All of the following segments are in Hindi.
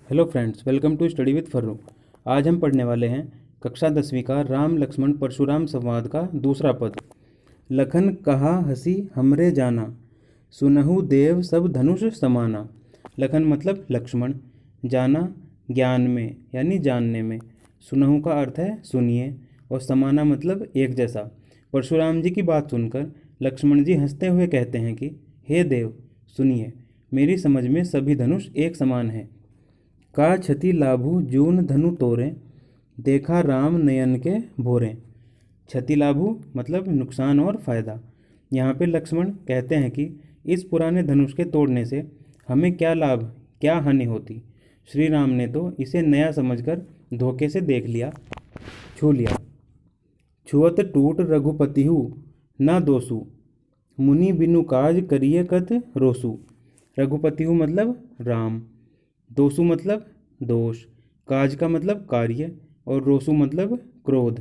Hello friends, welcome to study with Farru. आज हम पढ़ने वाले हैं कक्षा 10वीं का राम लक्ष्मण परशुराम संवाद का दूसरा पद। लखन कहा हसी हमरे जाना, सुनहु देव सब धनुष समाना। लखन मतलब लक्ष्मण, जाना ज्ञान में यानी जानने में, सुनहु का अर्थ है सुनिए, और समाना मतलब एक जैसा। परशुराम जी की बात सुनकर लक्ष्मण जी हंसते हुए कहते हैं कि हे देव सुनिए, मेरी समझ में सभी धनुष एक समान है। का क्षति लाभु जून धनु तोरे, देखा राम नयन के भोरे। क्षति लाभु मतलब नुकसान और फायदा। यहाँ पे लक्ष्मण कहते हैं कि इस पुराने धनुष के तोड़ने से हमें क्या लाभ क्या हानि होती। श्री राम ने तो इसे नया समझकर धोखे से देख लिया, छू लिया। छुअत टूट रघुपतिहु न दोसु, मुनि बिनु काज करिए कत रोसु। रघुपतिहु मतलब राम, दोषु मतलब दोष, काज का मतलब कार्य, और रोसु मतलब क्रोध।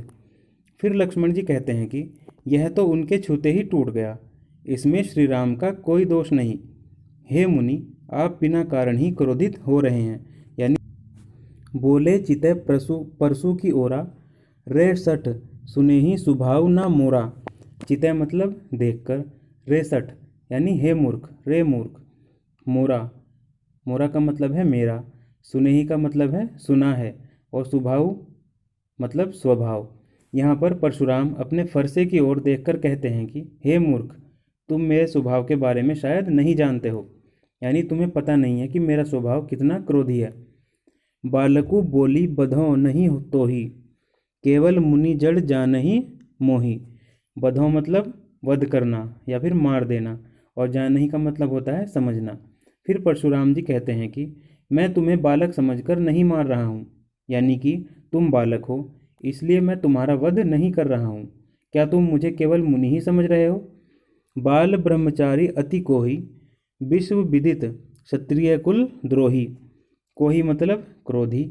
फिर लक्ष्मण जी कहते हैं कि यह तो उनके छूते ही टूट गया, इसमें श्री राम का कोई दोष नहीं। हे मुनि, आप बिना कारण ही क्रोधित हो रहे हैं। यानी बोले चितय परसु की ओरा, रे सठ सुने ही सुभाव ना मोरा। चितय मतलब देखकर, रे सठ यानी हे मूर्ख, रे मूर्ख। मोरा, मोरा का मतलब है मेरा, सुनेही का मतलब है सुना है, और स्वभाव मतलब स्वभाव। यहाँ पर परशुराम अपने फरसे की ओर देखकर कहते हैं कि हे मूर्ख, तुम मेरे स्वभाव के बारे में शायद नहीं जानते हो, यानी तुम्हें पता नहीं है कि मेरा स्वभाव कितना क्रोधी है। बालकु बोली बधो नहीं तो ही, केवल मुनि जड़ जानहि मोही। बधो मतलब वध करना या फिर मार देना, और जानहि का मतलब होता है समझना। फिर परशुराम जी कहते हैं कि मैं तुम्हें बालक समझकर नहीं मार रहा हूँ, यानी कि तुम बालक हो इसलिए मैं तुम्हारा वध नहीं कर रहा हूँ। क्या तुम मुझे केवल मुनि ही समझ रहे हो? बाल ब्रह्मचारी अति कोही, विश्व विदित क्षत्रिय कुल द्रोही। कोही मतलब क्रोधी,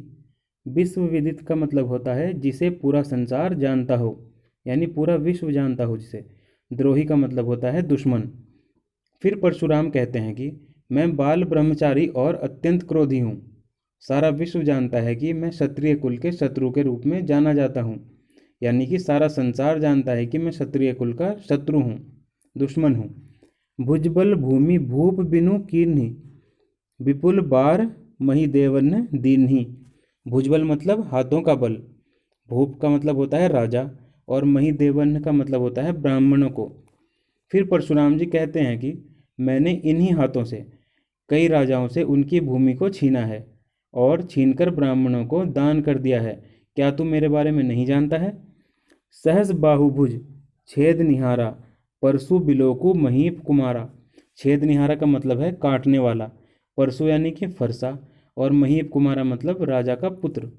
विश्व विदित का मतलब होता है जिसे पूरा संसार जानता हो, यानी पूरा विश्व जानता हो जिसे। द्रोही का मतलब होता है दुश्मन। फिर परशुराम कहते हैं कि मैं बाल ब्रह्मचारी और अत्यंत क्रोधी हूँ। सारा विश्व जानता है कि मैं क्षत्रिय कुल के शत्रु के रूप में जाना जाता हूँ, यानी कि सारा संसार जानता है कि मैं क्षत्रिय कुल का शत्रु हूँ, दुश्मन हूँ। भुजबल भूमि भूप बिनु कीन्ही, विपुल बार मही देवन दीन्ही। भुजबल मतलब हाथों का बल, भूप का मतलब होता है राजा, और मही देवन का मतलब होता है ब्राह्मणों को। फिर परशुराम जी कहते हैं कि मैंने इन्हीं हाथों से कई राजाओं से उनकी भूमि को छीना है और छीनकर ब्राह्मणों को दान कर दिया है। क्या तू मेरे बारे में नहीं जानता है? सहस बाहुभुज छेद निहारा, परशु बिलोकु महीप कुमारा। छेद निहारा का मतलब है काटने वाला, परशु यानी कि फरसा, और महीप कुमारा मतलब राजा का पुत्र।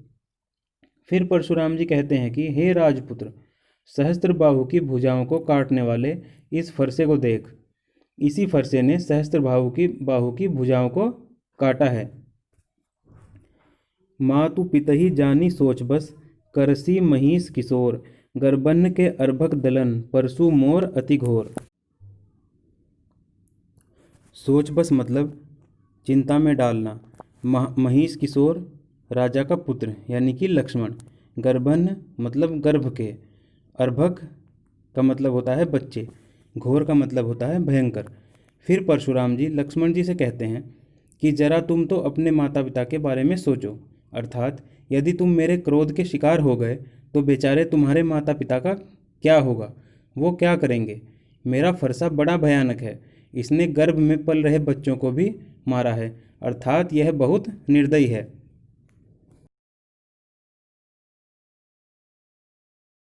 फिर परशुराम जी कहते हैं कि हे राजपुत्र, सहस्त्र बाहु की भुजाओं को काटने वाले इस फरसे को देख। इसी फरसे ने सहस्त्र बाहु की भुजाओं को काटा है। मातु पितहि जानी सोच बस, करसी महिष किशोर, गर्बन के अर्भक दलन, परशु मोर अति घोर। सोच बस मतलब चिंता में डालना। महिष किशोर राजा का पुत्र यानी कि लक्ष्मण। गर्भन मतलब गर्भ के, अर्भक का मतलब होता है बच्चे, घोर का मतलब होता है भयंकर। फिर परशुराम जी लक्ष्मण जी से कहते हैं कि जरा तुम तो अपने माता पिता के बारे में सोचो, अर्थात यदि तुम मेरे क्रोध के शिकार हो गए तो बेचारे तुम्हारे माता पिता का क्या होगा, वो क्या करेंगे? मेरा फरसा बड़ा भयानक है, इसने गर्भ में पल रहे बच्चों को भी मारा है, अर्थात यह बहुत निर्दयी है।